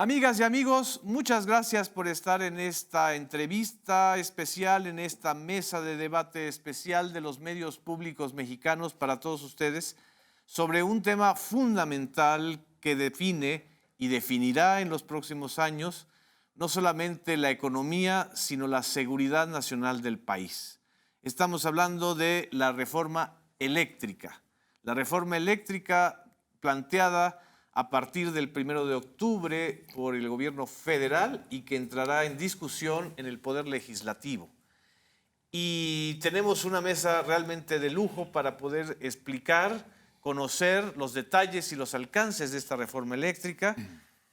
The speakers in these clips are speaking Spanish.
Amigas y amigos, muchas gracias por estar en esta entrevista especial, en esta mesa de debate especial de los medios públicos mexicanos para todos ustedes sobre un tema fundamental que define y definirá en los próximos años no solamente la economía, sino la seguridad nacional del país. Estamos hablando de la reforma eléctrica. La reforma eléctrica planteada a partir del 1 de octubre por el gobierno federal y que entrará en discusión en el Poder Legislativo. Y tenemos una mesa realmente de lujo para poder explicar, conocer los detalles y los alcances de esta reforma eléctrica.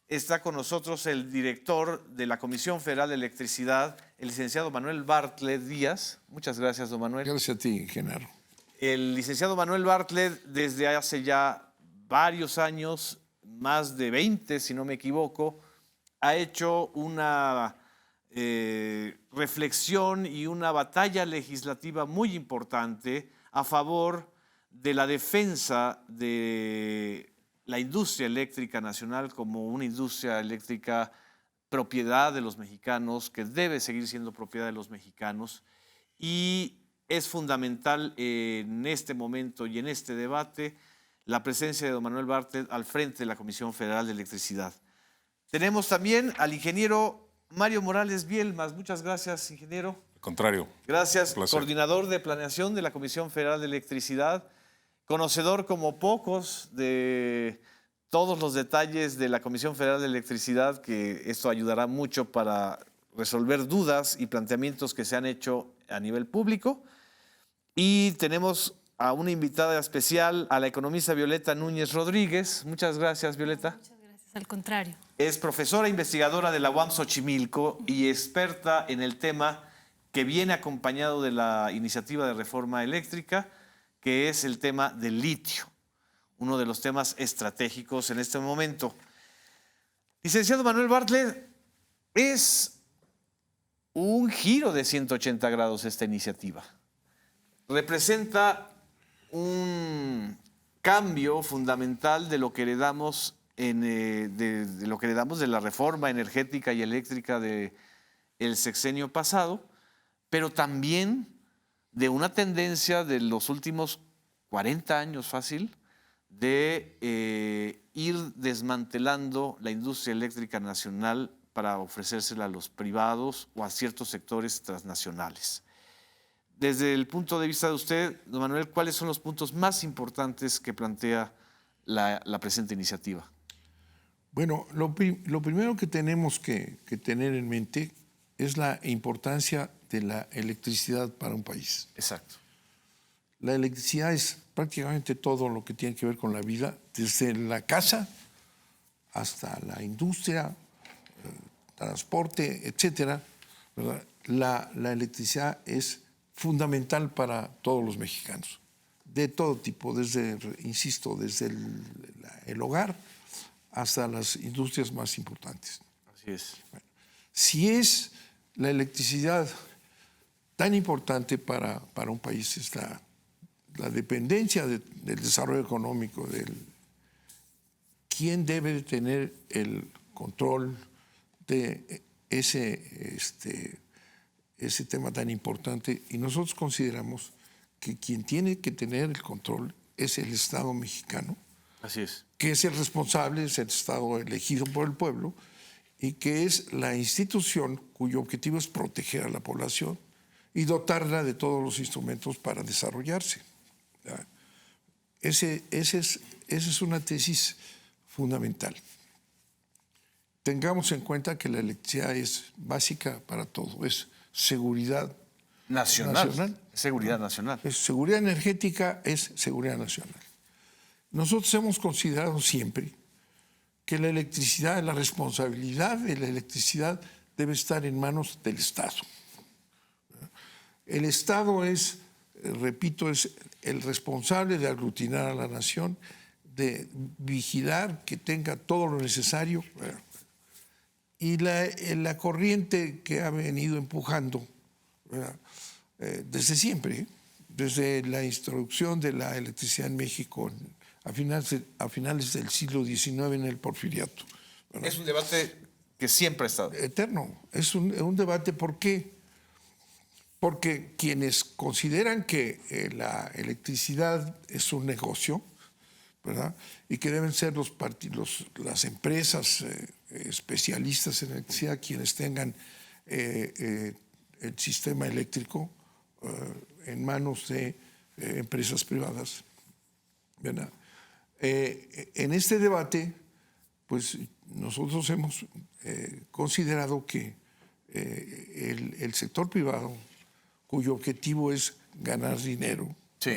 Está con nosotros el director de la Comisión Federal de Electricidad, el licenciado Manuel Bartlett Díaz. Muchas gracias, don Manuel. Gracias a ti, Genaro. El licenciado Manuel Bartlett, desde hace ya varios años, más de 20, si no me equivoco, ha hecho una reflexión y una batalla legislativa muy importante a favor de la defensa de la industria eléctrica nacional como una industria eléctrica propiedad de los mexicanos, que debe seguir siendo propiedad de los mexicanos, y es fundamental en este momento y en este debate la presencia de don Manuel Bartlett al frente de la Comisión Federal de Electricidad. Tenemos también al ingeniero Mario Morales Bielmas. Muchas gracias, ingeniero. Al contrario. Gracias, coordinador de planeación de la Comisión Federal de Electricidad, conocedor como pocos de todos los detalles de la Comisión Federal de Electricidad, que esto ayudará mucho para resolver dudas y planteamientos que se han hecho a nivel público. Y tenemos a una invitada especial, a la economista Violeta Núñez Rodríguez. Muchas gracias, Violeta. Muchas gracias, al contrario. Es profesora investigadora de la UAM Xochimilco y experta en el tema que viene acompañado de la iniciativa de reforma eléctrica, que es el tema del litio, uno de los temas estratégicos en este momento. Licenciado Manuel Bartlett, es un giro de 180 grados esta iniciativa. Representa un cambio fundamental de lo que heredamos de la reforma energética y eléctrica del sexenio pasado, pero también de una tendencia de los últimos 40 años fácil de ir desmantelando la industria eléctrica nacional para ofrecérsela a los privados o a ciertos sectores transnacionales. Desde el punto de vista de usted, don Manuel, ¿cuáles son los puntos más importantes que plantea la presente iniciativa? Bueno, lo primero que tenemos que tener en mente es la importancia de la electricidad para un país. Exacto. La electricidad es prácticamente todo lo que tiene que ver con la vida, desde la casa hasta la industria, transporte, etcétera, ¿verdad? La electricidad es fundamental para todos los mexicanos, de todo tipo, insisto, desde el hogar hasta las industrias más importantes. Así es. Bueno, si es la electricidad tan importante para un país, es la dependencia del desarrollo económico, quién debe de tener el control de ese tema tan importante, y nosotros consideramos que quien tiene que tener el control es el Estado mexicano. Así es. Que es el responsable, es el Estado elegido por el pueblo y que es la institución cuyo objetivo es proteger a la población y dotarla de todos los instrumentos para desarrollarse. Esa es una tesis fundamental. Tengamos en cuenta que la electricidad es básica para todo, es seguridad nacional. Seguridad nacional. Es seguridad energética, es seguridad nacional. Nosotros hemos considerado siempre que la electricidad, la responsabilidad de la electricidad debe estar en manos del Estado. El Estado es, repito, es el responsable de aglutinar a la nación, de vigilar que tenga todo lo necesario. Y la corriente que ha venido empujando desde siempre, desde la introducción de la electricidad en México a finales del siglo XIX en el Porfiriato, Es un debate que siempre ha estado. Eterno. Es un debate. ¿Por qué? Porque quienes consideran que la electricidad es un negocio, ¿verdad? Y que deben ser las empresas especialistas en electricidad quienes tengan el sistema eléctrico en manos de empresas privadas, ¿verdad? En este debate, pues nosotros hemos considerado que el sector privado, cuyo objetivo es ganar dinero, sí,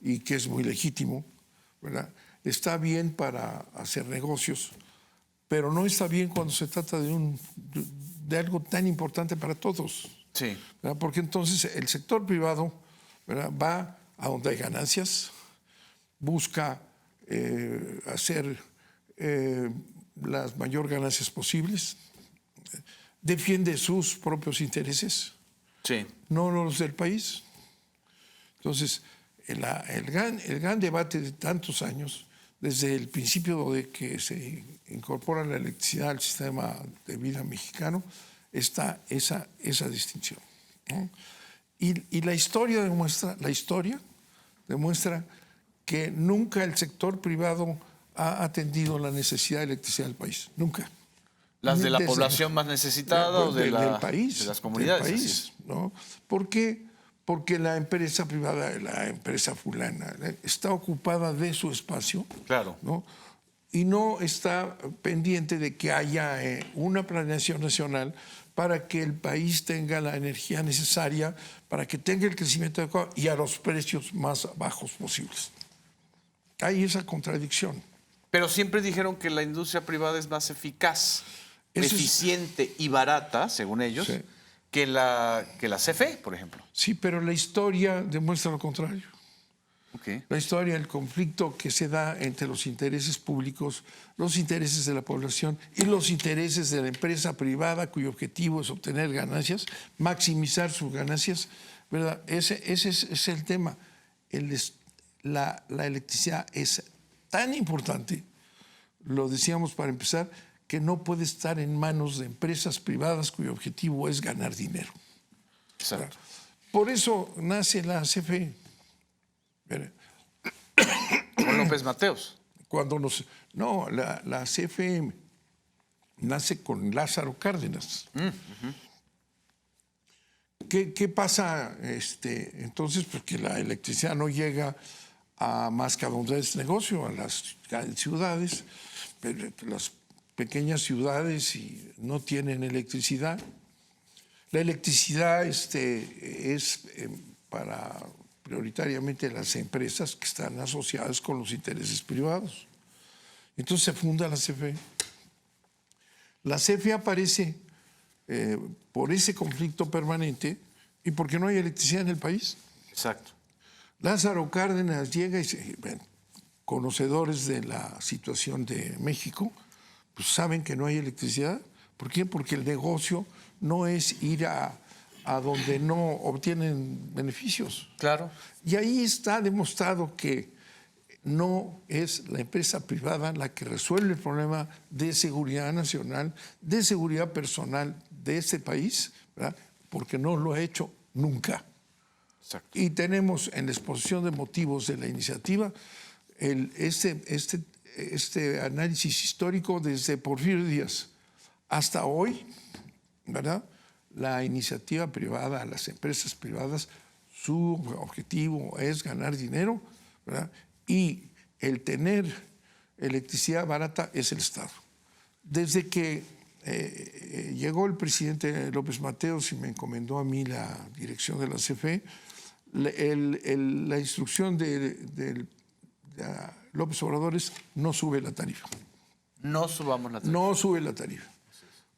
y que es muy legítimo, ¿verdad? Está bien para hacer negocios, pero no está bien cuando se trata de algo tan importante para todos. Sí. ¿Verdad? Porque entonces el sector privado, ¿verdad?, va a donde hay ganancias, busca hacer las mayores ganancias posibles, defiende sus propios intereses, sí, no los del país. Entonces, el gran debate de tantos años, desde el principio de que se incorpora la electricidad al sistema de vida mexicano, está esa distinción, ¿no? Y la historia demuestra que nunca el sector privado ha atendido la necesidad de electricidad del país, nunca. ¿Las de la población más necesitada o del país, de las comunidades? Del país, ¿no? ¿Por qué? Porque la empresa privada, la empresa fulana, está ocupada de su espacio, claro, ¿no? Y no está pendiente de que haya una planeación nacional para que el país tenga la energía necesaria, para que tenga el crecimiento adecuado y a los precios más bajos posibles. Hay esa contradicción. Pero siempre dijeron que la industria privada es más eficaz, Eso eficiente y barata, según ellos, sí, que la CFE, por ejemplo. Sí, pero la historia demuestra lo contrario. Okay. La historia, el conflicto que se da entre los intereses públicos, los intereses de la población y los intereses de la empresa privada, cuyo objetivo es obtener ganancias, maximizar sus ganancias, ¿verdad? Ese es el tema. La electricidad es tan importante, lo decíamos para empezar, que no puede estar en manos de empresas privadas cuyo objetivo es ganar dinero. Exacto. Por eso nace la CFE. Con López Mateos. La CFE nace con Lázaro Cárdenas. ¿Qué pasa entonces? Porque la electricidad no llega a más que a donde es negocio, a las ciudades, pero las pequeñas ciudades no tienen electricidad. La electricidad es para prioritariamente las empresas que están asociadas con los intereses privados. Entonces se funda la CFE. La CFE aparece por ese conflicto permanente y porque no hay electricidad en el país. Exacto. Lázaro Cárdenas llega y conocedores de la situación de México, pues saben que no hay electricidad. ¿Por qué? Porque el negocio no es ir a donde no obtienen beneficios. Claro. Y ahí está demostrado que no es la empresa privada la que resuelve el problema de seguridad nacional, de seguridad personal de este país, ¿verdad? Porque no lo ha hecho nunca. Exacto. Y tenemos en la exposición de motivos de la iniciativa este análisis histórico desde Porfirio Díaz hasta hoy, ¿verdad? La iniciativa privada, las empresas privadas, su objetivo es ganar dinero, ¿verdad? Y el tener electricidad barata es el Estado. Desde que llegó el presidente López Mateos y me encomendó a mí la dirección de la CFE, la instrucción de López Obrador es no sube la tarifa. No subamos la tarifa. No sube la tarifa.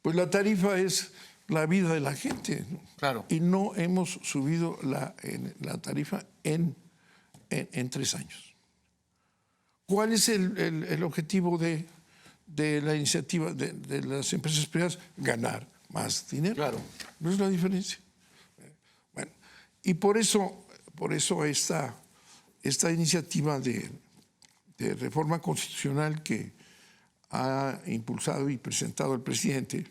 Pues la tarifa es la vida de la gente, ¿no? Claro. Y no hemos subido la tarifa en 3 años. ¿Cuál es el objetivo de la iniciativa de las empresas privadas? Ganar más dinero. Claro. No es la diferencia. Bueno, y por eso esta iniciativa de reforma constitucional que ha impulsado y presentado el presidente,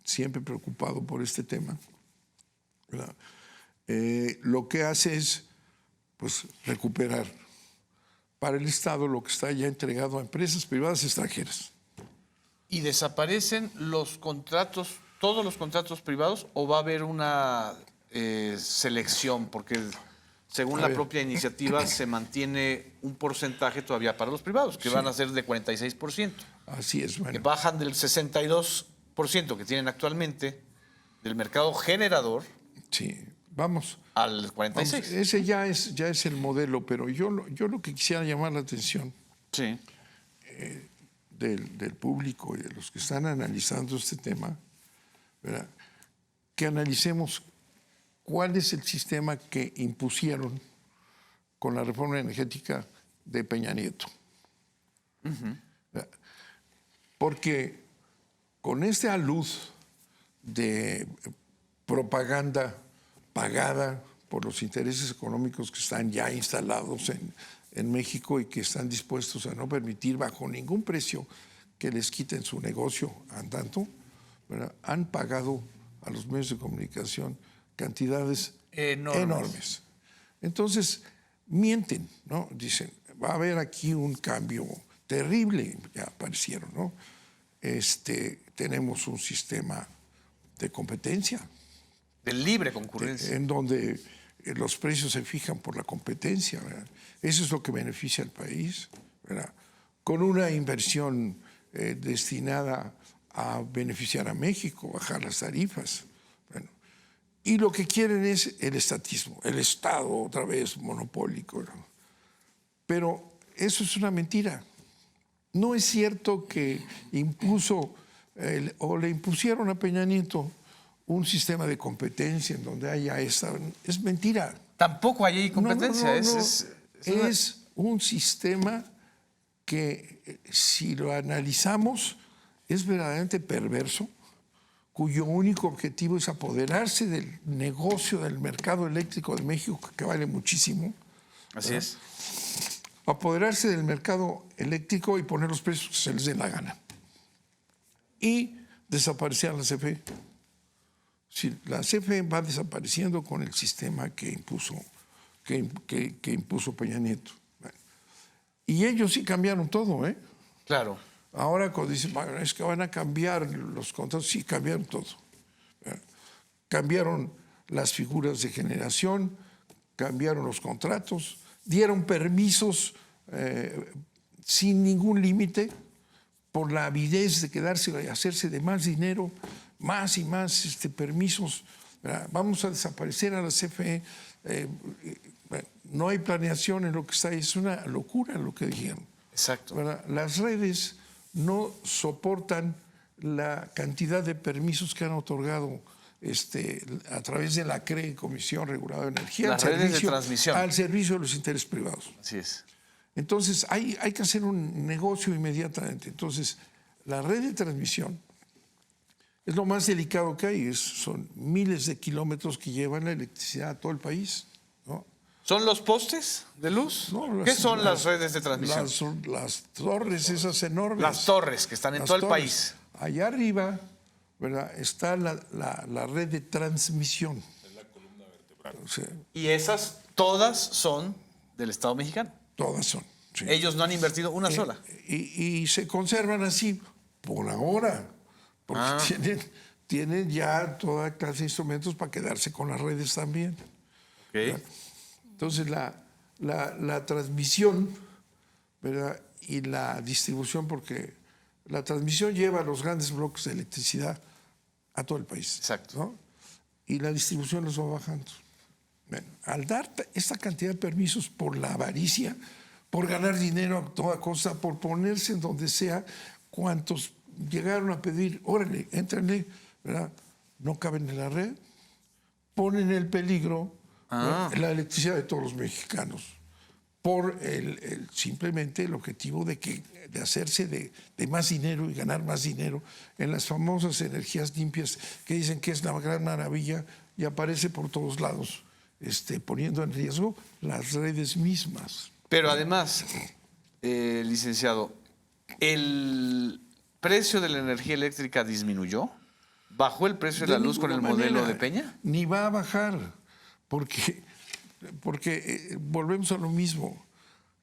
siempre preocupado por este tema, ¿verdad? Lo que hace es pues, recuperar para el Estado lo que está ya entregado a empresas privadas extranjeras. ¿Y desaparecen los contratos, todos los contratos privados, o va a haber una selección? Porque según la propia iniciativa se mantiene un porcentaje todavía para los privados, que van a ser de 46%. Así es, bueno. Que bajan del 62% que tienen actualmente del mercado generador. Sí, vamos. Al 46%. Vamos, ese ya es el modelo, pero yo lo que quisiera llamar la atención Sí. Del público y de los que están analizando este tema, ¿verdad? Que analicemos cuál es el sistema que impusieron con la reforma energética de Peña Nieto. Porque con este alud de propaganda pagada por los intereses económicos que están ya instalados en México y que están dispuestos a no permitir bajo ningún precio que les quiten su negocio andando, ¿verdad? Han pagado a los medios de comunicación cantidades enormes. Entonces, mienten, ¿no? Dicen, va a haber aquí un cambio terrible, ya aparecieron, ¿no? Tenemos un sistema de competencia. De libre concurrencia. En donde los precios se fijan por la competencia, ¿verdad? Eso es lo que beneficia al país, ¿verdad? Con una inversión destinada a beneficiar a México, bajar las tarifas. Bueno, y lo que quieren es el estatismo, el Estado otra vez monopólico, ¿no? Pero eso es una mentira. No es cierto que impuso o le impusieron a Peña Nieto un sistema de competencia en donde haya esta... Es mentira. Tampoco hay ahí competencia. Es un sistema que, si lo analizamos, es verdaderamente perverso, cuyo único objetivo es apoderarse del negocio del mercado eléctrico de México, que vale muchísimo. Así es. Apoderarse del mercado eléctrico y poner los precios que se les dé la gana. Y desaparecer a la CFE. Si la CFE va desapareciendo con el sistema que impuso Peña Nieto. Bueno, y ellos sí cambiaron todo, ¿eh? Claro. Ahora cuando dicen, bueno, es que van a cambiar los contratos, sí cambiaron todo. Cambiaron las figuras de generación, cambiaron los contratos, dieron permisos sin ningún límite por la avidez de quedarse y hacerse de más dinero, más y más permisos. Vamos a desaparecer a la CFE. No hay planeación en lo que está ahí. Es una locura lo que dijeron. Exacto. Las redes no soportan la cantidad de permisos que han otorgado a través de la CRE, Comisión Reguladora de Energía, las redes de transmisión al servicio de los intereses privados. Así es. Entonces, hay que hacer un negocio inmediatamente. Entonces, la red de transmisión es lo más delicado que hay. Son miles de kilómetros que llevan la electricidad a todo el país, ¿no? ¿Son los postes de luz? No, ¿Qué son las redes de transmisión? Las torres esas enormes. Las torres que están en todo el país. Allá arriba, ¿verdad?, está la red de transmisión. Es la columna vertebral. O sea, Y esas todas son del Estado mexicano. todas son. Sí. Ellos no han invertido una sola. Y se conservan así por ahora, porque tienen ya toda clase de instrumentos para quedarse con las redes también. Okay. Entonces, la transmisión, ¿verdad?, y la distribución, porque la transmisión lleva los grandes bloques de electricidad a todo el país. Exacto. ¿No? Y la distribución los va bajando. Bueno, al dar esta cantidad de permisos por la avaricia, por ganar dinero a toda costa, por ponerse en donde sea, cuantos llegaron a pedir, órale, éntrenle, ¿verdad?, no caben en la red, ponen en peligro la electricidad de todos los mexicanos por simplemente el objetivo de hacerse de más dinero y ganar más dinero en las famosas energías limpias que dicen que es la gran maravilla y aparece por todos lados, poniendo en riesgo las redes mismas. Pero además, licenciado, precio de la energía eléctrica disminuyó? ¿Bajó el precio de la luz con el ninguna modelo manera, de Peña? Ni va a bajar, porque, volvemos a lo mismo.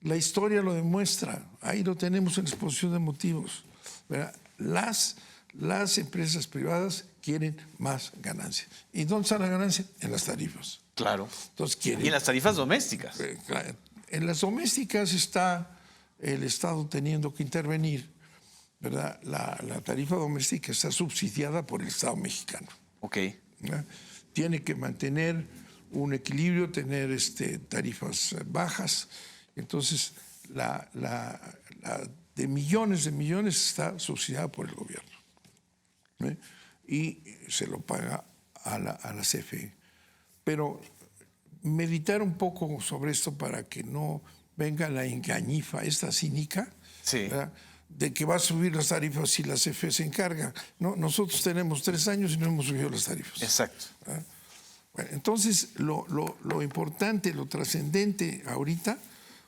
La historia lo demuestra. Ahí lo tenemos en la exposición de motivos. ¿Verdad? Las empresas privadas quieren más ganancias. ¿Y dónde está la ganancia? En las tarifas. Claro. Entonces quieren. Y en las tarifas domésticas. Claro. En las domésticas está el Estado teniendo que intervenir, ¿verdad? La tarifa doméstica está subsidiada por el Estado mexicano. Ok. ¿Verdad? Tiene que mantener un equilibrio, tener tarifas bajas. Entonces, la de millones está subsidiada por el gobierno. Y se lo paga a la CFE. Pero meditar un poco sobre esto para que no venga la engañifa, esta cínica, Sí. ¿verdad? De que va a subir las tarifas si la CFE se encarga. No, nosotros tenemos 3 años y no hemos subido las tarifas. Exacto. ¿Verdad? Bueno, entonces, lo importante, lo trascendente ahorita,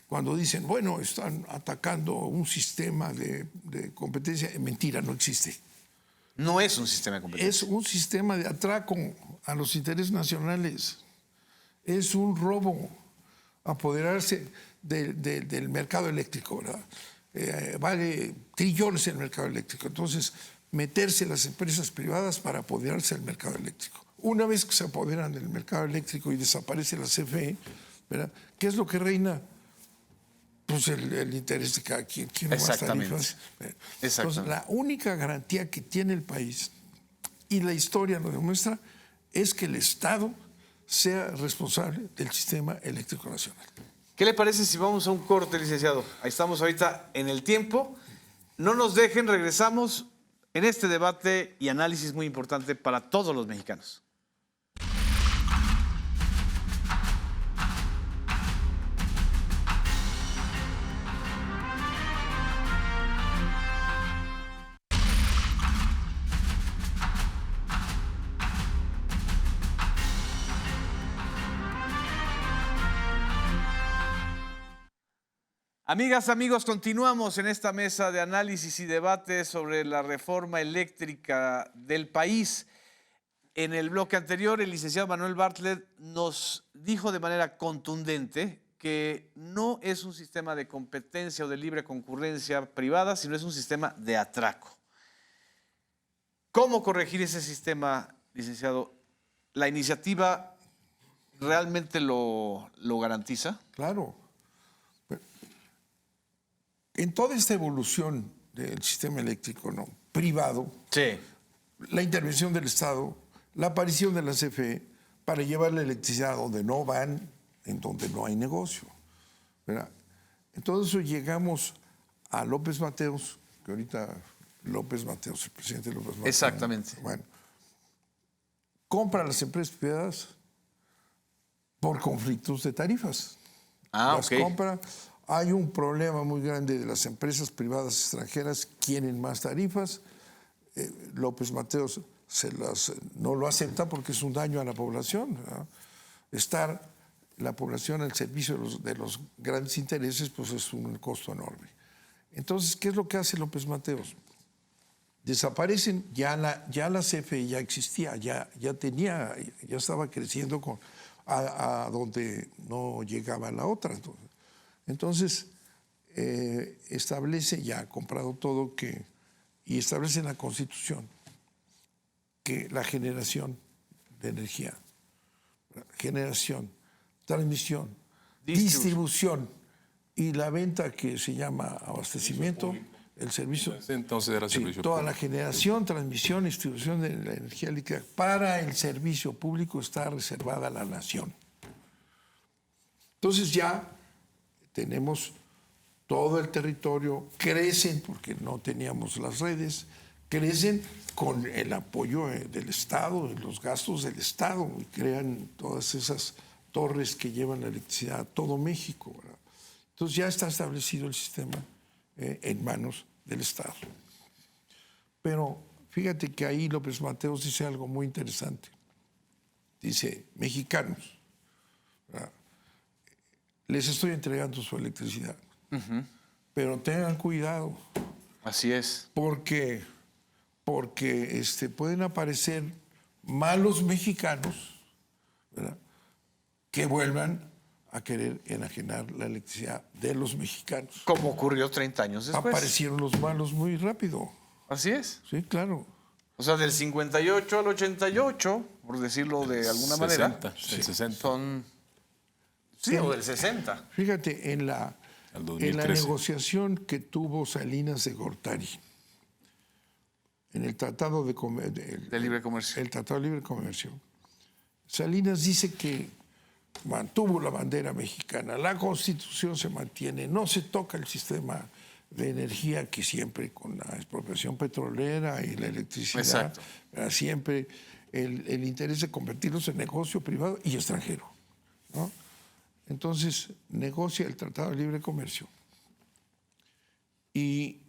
cuando dicen, bueno, están atacando un sistema de competencia, mentira, no existe. No es un sistema de competencia. Es un sistema de atraco a los intereses nacionales. Es un robo apoderarse del mercado eléctrico, ¿verdad? Vale trillones el mercado eléctrico. Entonces, meterse las empresas privadas para apoderarse del mercado eléctrico. Una vez que se apoderan del mercado eléctrico y desaparece la CFE, ¿verdad? ¿Qué es lo que reina? Pues el interés de cada quien. Quiere más tarifas. Entonces, la única garantía que tiene el país, y la historia lo demuestra, es que el Estado sea responsable del sistema eléctrico nacional. ¿Qué le parece si vamos a un corte, licenciado? Ahí estamos ahorita en el tiempo. No nos dejen, regresamos en este debate y análisis muy importante para todos los mexicanos. Amigas, amigos, continuamos en esta mesa de análisis y debate sobre la reforma eléctrica del país. En el bloque anterior, el licenciado Manuel Bartlett nos dijo de manera contundente que no es un sistema de competencia o de libre concurrencia privada, sino es un sistema de atraco. ¿Cómo corregir ese sistema, licenciado? ¿La iniciativa realmente lo garantiza? Claro. En toda esta evolución del sistema eléctrico privado, Sí. la intervención del Estado, la aparición de la CFE para llevar la electricidad a donde no van, en donde no hay negocio, ¿verdad? Entonces llegamos a López Mateos, que ahorita López Mateos, el presidente López Mateos. Exactamente. Bueno, compra las empresas privadas por conflictos de tarifas. Las compra. Hay un problema muy grande de las empresas privadas extranjeras, quieren más tarifas. López Mateos no lo acepta porque es un daño a la población, ¿verdad? Estar la población al servicio de los grandes intereses, pues es un costo enorme. Entonces, ¿qué es lo que hace López Mateos? Desaparecen, ya la CFE ya existía, ya estaba creciendo a donde no llegaba la otra. Entonces, establece, ya ha comprado todo, y establece en la Constitución que la generación de energía, transmisión, distribución y la venta, que se llama abastecimiento, el servicio. Entonces era servicio toda público. la generación, transmisión y distribución de la energía líquida para el servicio público está reservada a la nación. Entonces ya tenemos todo el territorio, crecen porque no teníamos las redes, crecen con el apoyo del Estado, los gastos del Estado, y crean todas esas torres que llevan la electricidad a todo México, ¿verdad? Entonces ya está establecido el sistema en manos del Estado. Pero fíjate que ahí López Mateos dice algo muy interesante. Dice, mexicanos, ¿verdad?, les estoy entregando su electricidad, pero tengan cuidado, Así es. porque pueden aparecer malos mexicanos, ¿verdad?, que vuelvan a querer enajenar la electricidad de los mexicanos. Como ocurrió 30 años después. Aparecieron los malos muy rápido. Así es. Sí, claro. O sea, del 58 al 88, por decirlo de alguna manera. Del 60. Son... Sí, o del 60. Fíjate, en la Al 2013. negociación que tuvo Salinas de Gortari, en el Tratado De Libre Comercio. el Tratado de Libre Comercio, Salinas dice que mantuvo la bandera mexicana, la Constitución se mantiene, no se toca el sistema de energía que siempre con la expropiación petrolera y la electricidad, Exacto. siempre el interés de convertirlos en negocio privado y extranjero, ¿no? Entonces negocia el Tratado de Libre Comercio y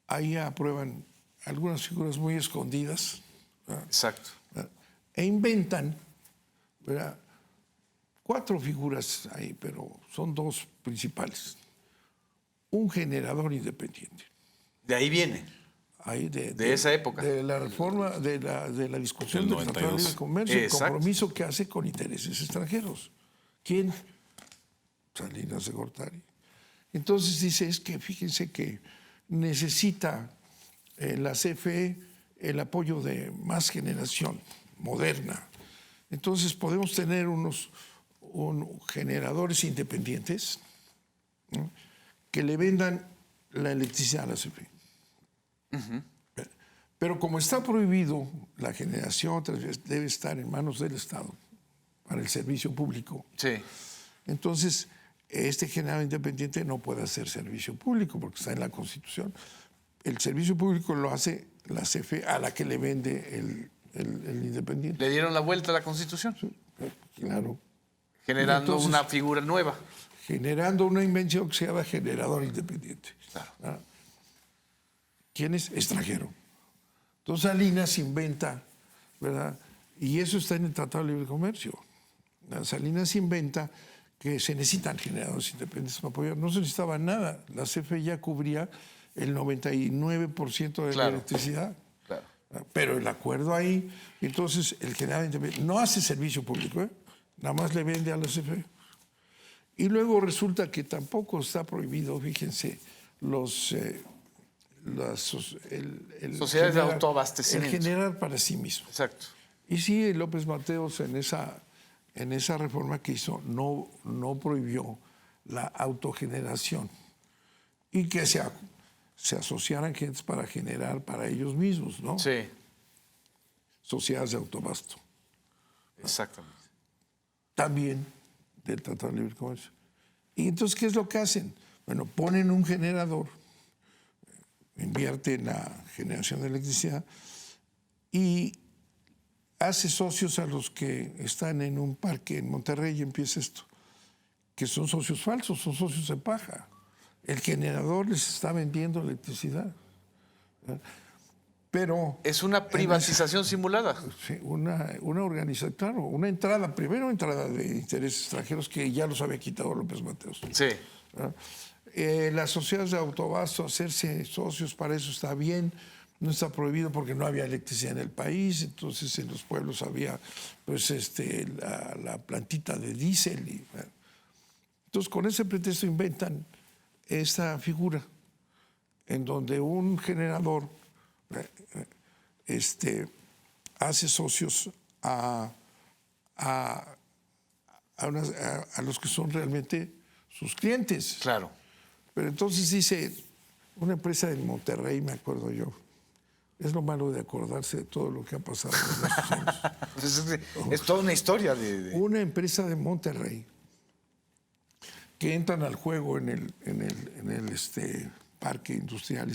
ahí aprueban algunas figuras muy escondidas, ¿verdad?, Exacto. e inventan, ¿verdad?, 4 figuras ahí, pero son 2 principales. Un generador independiente. De ahí viene. Ahí De esa época. De la reforma, de la discusión Del del Tratado de 92. Libre Comercio, el Exacto. compromiso que hace con intereses extranjeros. ¿Quién? Salinas de Gortari. Entonces dice, es que fíjense que necesita la CFE el apoyo de más generación moderna. Entonces podemos tener unos generadores independientes, ¿no?, que le vendan la electricidad a la CFE. Pero como está prohibido, la generación debe estar en manos del Estado para el servicio público. Sí. Entonces, este generador independiente no puede hacer servicio público porque está en la Constitución. El servicio público lo hace la CFE a la que le vende el independiente. Le dieron la vuelta a la Constitución, Claro. generando Entonces, una figura nueva. generando una invención que se llama generador independiente. Claro. ¿Ah? ¿Quién es? Extranjero. Entonces Salinas inventa, ¿verdad? Y eso está en el Tratado de Libre Comercio. Salinas inventa que se necesitan generadores independientes para apoyar. No se necesitaba nada. La CFE ya cubría el 99% de la Claro. electricidad. Claro. Pero el acuerdo ahí, entonces el generador independiente no hace servicio público, ¿eh? Nada más le vende a la CFE. Y luego resulta que tampoco está prohibido, fíjense, Sociedades de autoabastecimiento. El generar para sí mismo. Exacto. Y sí, López Mateos en esa reforma que hizo no prohibió la autogeneración y que se asociaran gentes para generar para ellos mismos, ¿no? Sí, Sociedades de autoabasto. exactamente. También del Tratado de Libre Comercio. Y entonces, ¿qué es lo que hacen? Bueno, ponen un generador, invierte en la generación de electricidad y hace socios a los que están en un parque en Monterrey, y empieza esto, que son socios falsos, son socios de paja. El generador les está vendiendo electricidad. Pero Es una privatización simulada. sí, una organización, claro, una entrada, primero entrada de intereses extranjeros que ya los había quitado López Mateos. Sí. ¿Verdad? Las sociedades de autoabasto, hacerse socios para eso está bien, no está prohibido porque no había electricidad en el país, entonces en los pueblos había pues la plantita de diésel. Entonces con ese pretexto inventan esta figura en donde un generador hace socios a los que son realmente sus clientes. Claro. Pero entonces dice, una empresa en Monterrey, me acuerdo yo, es lo malo de acordarse de todo lo que ha pasado en estos años. Es toda una historia Una empresa de Monterrey que entran al juego en el parque industrial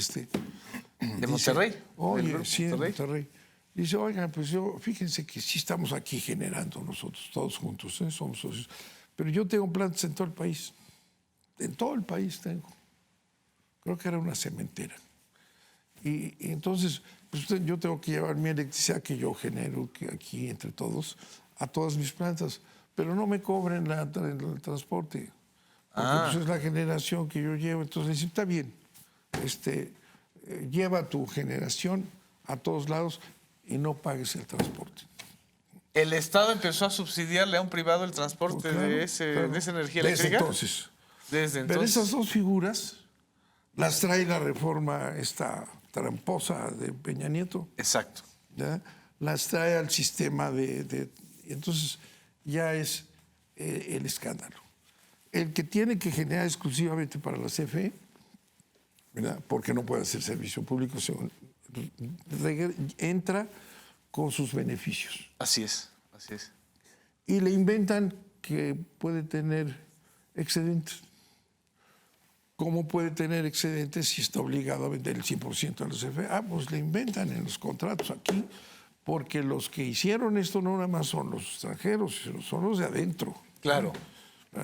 ¿De Monterrey? Oye, ¿Del sí, de Monterrey? Monterrey. Dice, oigan, pues fíjense que sí estamos aquí generando nosotros, todos juntos, ¿eh? Somos socios. Pero yo tengo plantas en todo el país. En todo el país tengo. Creo que era una cementera. Y entonces, pues yo tengo que llevar mi electricidad que yo genero aquí entre todos a todas mis plantas. Pero no me cobren el transporte. Porque pues, es la generación que yo llevo. Entonces, está bien. lleva tu generación a todos lados y no pagues el transporte. ¿El Estado empezó a subsidiarle a un privado el transporte Claro, de esa energía Desde eléctrica? entonces. Desde Pero entonces. esas dos figuras las trae la reforma esta tramposa de Peña Nieto. Exacto. ¿Ya? Las trae al sistema entonces ya es el escándalo. El que tiene que generar exclusivamente para la CFE, ¿verdad? Porque no puede hacer servicio público, entra con sus beneficios. Así es, así es. Y le inventan que puede tener excedentes. ¿Cómo puede tener excedentes si está obligado a vender el 100% a la CFE? Pues le inventan en los contratos aquí, porque los que hicieron esto no nada más son los extranjeros, son los de adentro. Claro.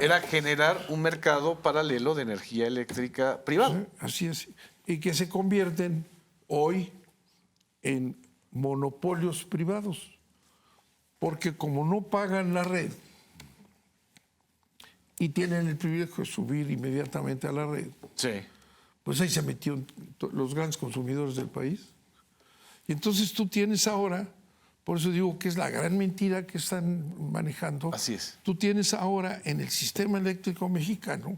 Era generar un mercado paralelo de energía eléctrica privado. Así es. Y que se convierten hoy en monopolios privados. Porque como no pagan la red y tienen el privilegio de subir inmediatamente a la red, Sí. pues ahí se metieron los grandes consumidores del país. Y entonces tú tienes ahora, por eso digo que es la gran mentira que están manejando. Así es. Tú tienes ahora en el sistema eléctrico mexicano,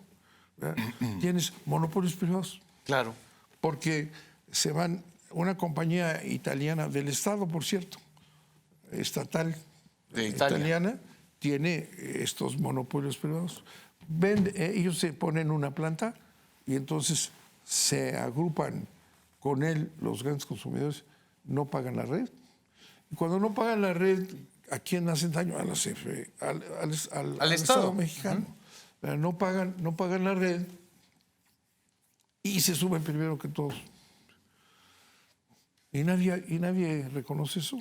tienes monopolios privados. Claro. Porque se van, una compañía italiana del Estado, por cierto, estatal De Italia. italiana, tiene estos monopolios privados. Ellos se ponen una planta y entonces se agrupan con él los grandes consumidores, no pagan la red. Y cuando no pagan la red, ¿a quién hacen daño? A la CFE, al Estado mexicano. No pagan la red y se suben primero que todos. Y nadie reconoce eso.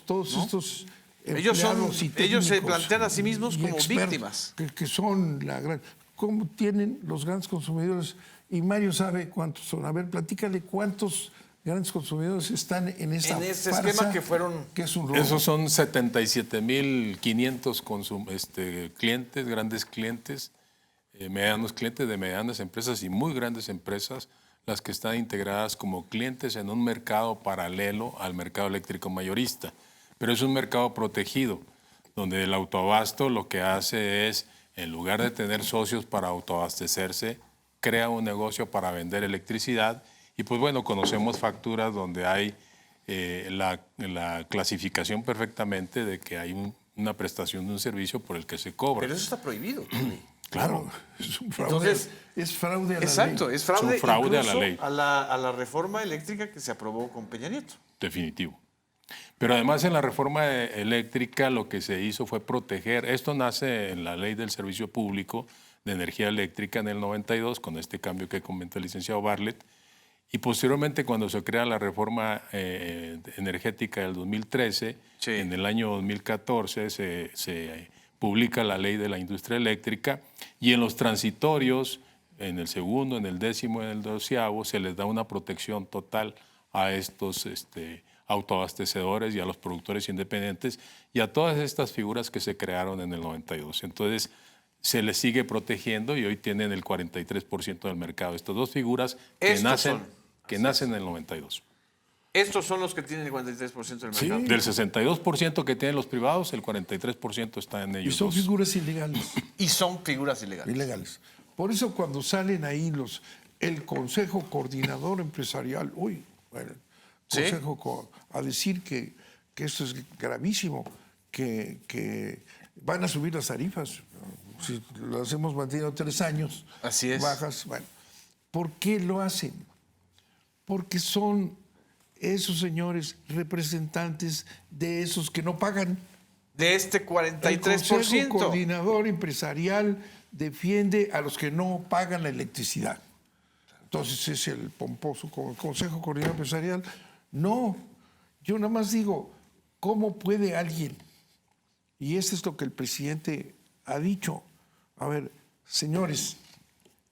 Todos estos Ellos se técnicos plantean a sí mismos y como expertos víctimas. que son la gran... ¿Cómo tienen los grandes consumidores? Y Mario sabe cuántos son. A ver, platícale cuántos grandes consumidores están en esta En ese farsa esquema que fueron... que es un robo. Esos son 77.500 clientes, grandes clientes, medianos clientes de medianas empresas y muy grandes empresas, las que están integradas como clientes en un mercado paralelo al mercado eléctrico mayorista. Pero es un mercado protegido, donde el autoabasto lo que hace es, en lugar de tener socios para autoabastecerse, crea un negocio para vender electricidad. Y pues bueno, conocemos facturas donde hay la clasificación perfectamente de que hay una prestación de un servicio por el que se cobra. Pero eso está prohibido. Claro, es un fraude. Entonces, es fraude a la Exacto, ley. es fraude, Es un fraude a la incluso ley. a la reforma eléctrica que se aprobó con Peña Nieto. Definitivo. Pero además en la reforma eléctrica lo que se hizo fue proteger, esto nace en la ley del servicio público de energía eléctrica en el 92, con este cambio que comenta el licenciado Bartlett, y posteriormente cuando se crea la reforma energética del 2013, Sí. en el año 2014 se publica la ley de la industria eléctrica y en los transitorios, en el segundo, en el 10º, en el 12º, se les da una protección total a estos autoabastecedores y a los productores independientes y a todas estas figuras que se crearon en el 92. Entonces, se les sigue protegiendo y hoy tienen el 43% del mercado. Estas dos figuras que nacen en el 92. Estos son los que tienen el 43% del Sí. mercado. Del 62% que tienen los privados, el 43% está en Y ellos son dos. figuras ilegales. Y son figuras ilegales. Ilegales. Por eso cuando salen ahí el Consejo Coordinador Empresarial, ¿Sí? a decir que esto es gravísimo, que van a subir las tarifas. Si las hemos mantenido 3 años, Así es. bajas. Bueno, ¿por qué lo hacen? Porque son esos señores representantes de esos que no pagan. De este El Consejo 43%. Coordinador Empresarial defiende a los que no pagan la electricidad. Entonces es el pomposo como el Consejo Coordinador Empresarial. No, yo nada más digo, ¿cómo puede alguien? Y eso es lo que el presidente ha dicho. A ver, señores,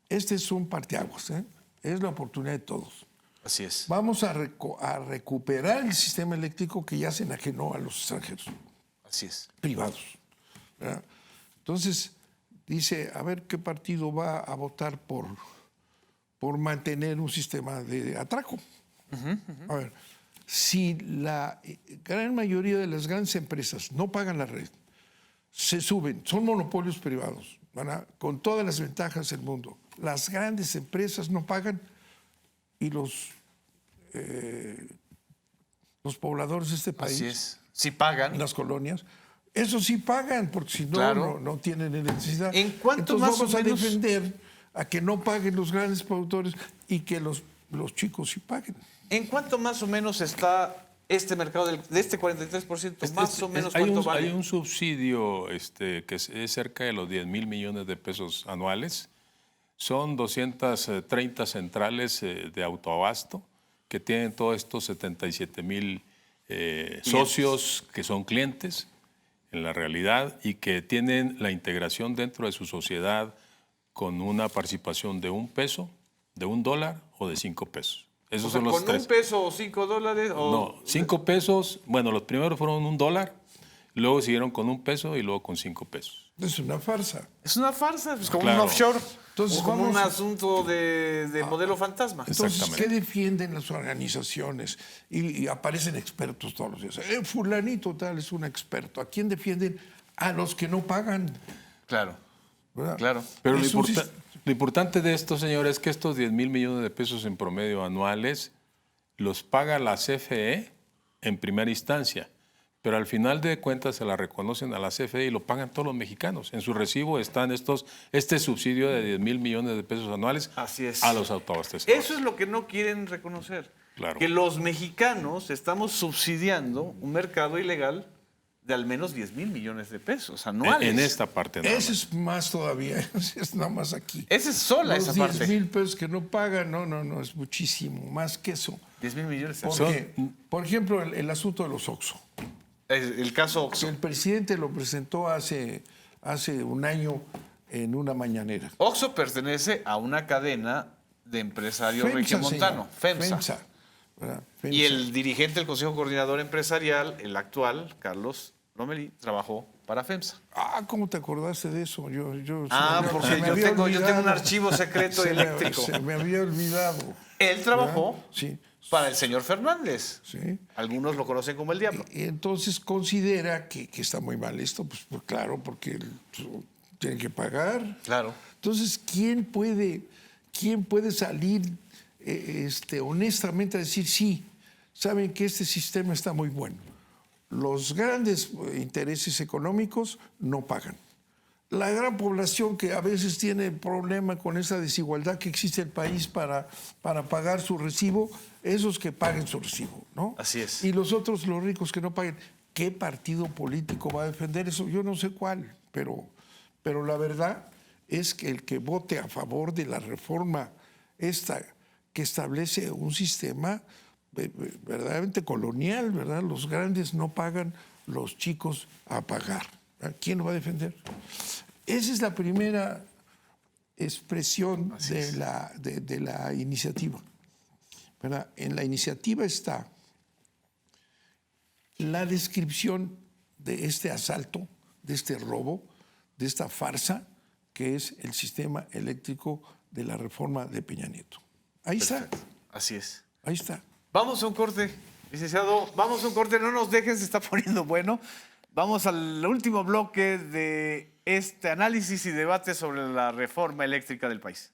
este es un parteaguas, ¿eh? Es la oportunidad de todos. Así es. Vamos a recuperar el sistema eléctrico que ya se enajenó a los extranjeros Así es. privados, ¿verdad? Entonces, dice, a ver qué partido va a votar por mantener un sistema de atraco. A ver, si la gran mayoría de las grandes empresas no pagan la red, se suben, son monopolios privados, con todas las ventajas del mundo. Las grandes empresas no pagan y los pobladores de este país, Así es. Si pagan. las colonias, eso sí pagan, porque si no, Claro. no tienen electricidad. ¿En cuánto Entonces más o vamos a menos? defender a que no paguen los grandes productores y que los chicos sí paguen. ¿En cuánto más o menos está este mercado de este 43%? Más o menos, hay ¿cuánto un, vale? Hay un subsidio que es cerca de los 10,000 millones de pesos anuales. Son 230 centrales de autoabasto que tienen todos estos 77,000 socios que son clientes en la realidad y que tienen la integración dentro de su sociedad con una participación de $1, de $1 o de 5 pesos. Esos O sea, son los ¿con tres. $1 o $5? O... No, 5 pesos. Bueno, los primeros fueron $1, luego siguieron con $1 y luego con 5 pesos. Es una farsa. Es una farsa, pues como Claro. un offshore. Entonces, o como vamos- un asunto de modelo fantasma. Entonces, Exactamente. ¿qué defienden las organizaciones? Y aparecen expertos todos los días. Fulanito tal es un experto. ¿A quién defienden? A los que no pagan. Claro, ¿Verdad? claro. Pero Es un sis- lo importante de esto, señores, es que estos 10,000 millones de pesos en promedio anuales los paga la CFE en primera instancia, pero al final de cuentas se la reconocen a la CFE y lo pagan todos los mexicanos. En su recibo están este subsidio de 10,000 millones de pesos anuales Así es. a los autoabastecedores. Eso es lo que no quieren reconocer. Claro. Que los mexicanos estamos subsidiando un mercado ilegal de al menos 10,000 millones de pesos anuales. En esta parte nada Ese más. es más todavía. Ese es nada más aquí. Esa es sola Los esa 10 parte. mil pesos que no pagan, no, es muchísimo. Más que eso. 10,000 millones. Porque, por ejemplo, el asunto de los Oxxo. El caso Oxxo. El presidente lo presentó hace un año en una mañanera. Oxxo pertenece a una cadena de empresarios FEMSA, regiomontanos, señor. FEMSA. ¿Verdad? Y FEMSA. el dirigente del Consejo Coordinador Empresarial, el actual, Carlos Lomelí, trabajó para FEMSA. ¿Cómo te acordaste de eso? Porque se me yo había tengo un olvidado. archivo secreto eléctrico. Se me había olvidado. Él trabajó Sí, para el señor Fernández. sí. Algunos lo conocen como el diablo. Y entonces considera que está muy mal esto, pues claro, porque tienen que pagar. Claro. Entonces, ¿quién puede salir honestamente a decir, sí, saben que este sistema está muy bueno? Los grandes intereses económicos no pagan. La gran población que a veces tiene problema con esa desigualdad que existe en el país para pagar su recibo, esos que paguen su recibo, ¿no? Así es. Y los otros, los ricos que no paguen. ¿Qué partido político va a defender eso? Yo no sé cuál, pero la verdad es que el que vote a favor de la reforma esta que establece un sistema verdaderamente colonial, ¿verdad? Los grandes no pagan, los chicos a pagar. ¿Quién lo va a defender? Esa es la primera expresión de la iniciativa, ¿verdad? En la iniciativa está la descripción de este asalto, de este robo, de esta farsa que es el sistema eléctrico de la reforma de Peña Nieto. Ahí está, Así es. ahí está. Vamos a un corte, licenciado. Vamos a un corte, no nos dejen, se está poniendo bueno. Vamos al último bloque de este análisis y debate sobre la reforma eléctrica del país.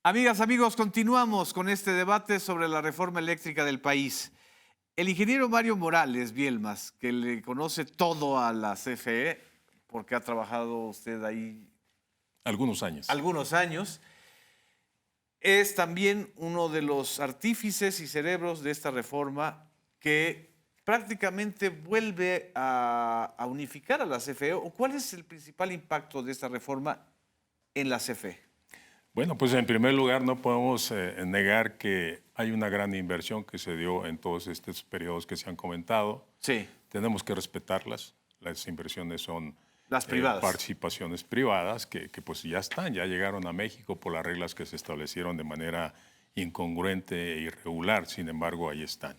Amigas, amigos, continuamos con este debate sobre la reforma eléctrica del país. El ingeniero Mario Morales Bielmas, que le conoce todo a la CFE, porque ha trabajado usted ahí Algunos años. algunos años, es también uno de los artífices y cerebros de esta reforma que prácticamente vuelve a unificar a la CFE. ¿O cuál es el principal impacto de esta reforma en la CFE? Bueno, pues en primer lugar no podemos negar que hay una gran inversión que se dio en todos estos periodos que se han comentado. Sí. Tenemos que respetarlas. Las inversiones son Las privadas. participaciones privadas que pues ya están, ya llegaron a México por las reglas que se establecieron de manera incongruente e irregular. Sin embargo, ahí están.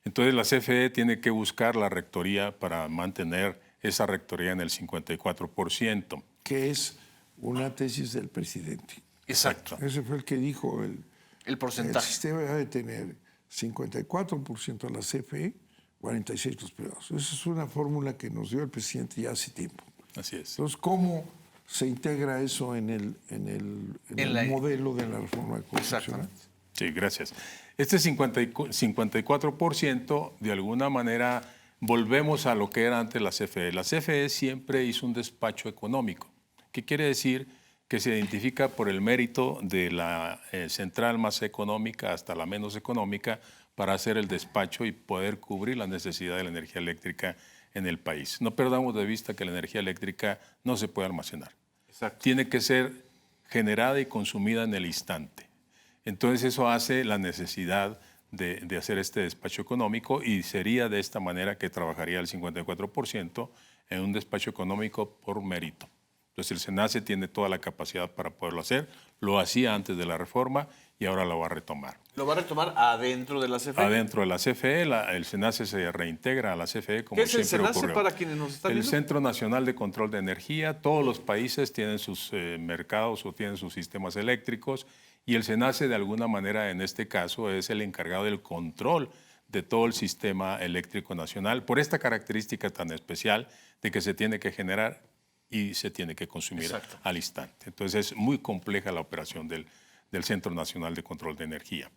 Entonces la CFE tiene que buscar la rectoría para mantener esa rectoría en el 54%. Que es una tesis del presidente. Exacto. Ese fue el que dijo El el porcentaje. sistema debe tener 54% a la CFE, 46% los privados. Esa es una fórmula que nos dio el presidente ya hace tiempo. Así es. Entonces, ¿cómo se integra eso en el modelo de la reforma constitucional? Exactamente. Sí, gracias. Este 54%, de alguna manera, volvemos a lo que era antes la CFE. La CFE siempre hizo un despacho económico. ¿Qué quiere decir? Que se identifica por el mérito de la central más económica hasta la menos económica para hacer el despacho y poder cubrir la necesidad de la energía eléctrica en el país. No perdamos de vista que la energía eléctrica no se puede almacenar. Exacto. Tiene que ser generada y consumida en el instante. Entonces eso hace la necesidad de hacer este despacho económico y sería de esta manera que trabajaría el 54% en un despacho económico por mérito. Entonces el SENACE tiene toda la capacidad para poderlo hacer, lo hacía antes de la reforma y ahora lo va a retomar. ¿Lo va a retomar adentro de la CFE? Adentro de la CFE, el SENACE se reintegra a la CFE como ¿Qué es el siempre SENACE ocurrió. para quienes nos están El viendo? Centro Nacional de Control de Energía, todos los países tienen sus mercados o tienen sus sistemas eléctricos y el SENACE de alguna manera en este caso es el encargado del control de todo el sistema eléctrico nacional por esta característica tan especial de que se tiene que generar y se tiene que consumir Exacto. al instante. Entonces es muy compleja la operación del Centro Nacional de Control de Energía.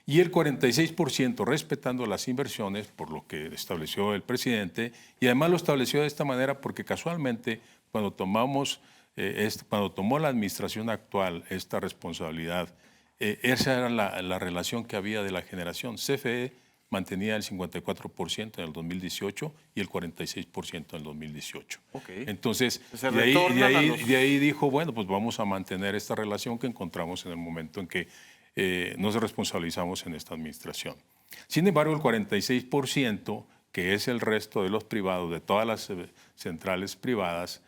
Y el 46% respetando las inversiones, por lo que estableció el presidente, y además lo estableció de esta manera porque casualmente cuando tomó la administración actual esta responsabilidad, esa era la relación que había de la generación. CFE mantenía el 54% en el 2018 y el 46% en el 2018. Okay. Entonces, Se de ahí dijo, bueno, pues vamos a mantener esta relación que encontramos en el momento en que nos responsabilizamos en esta administración. Sin embargo, el 46%, que es el resto de los privados, de todas las centrales privadas,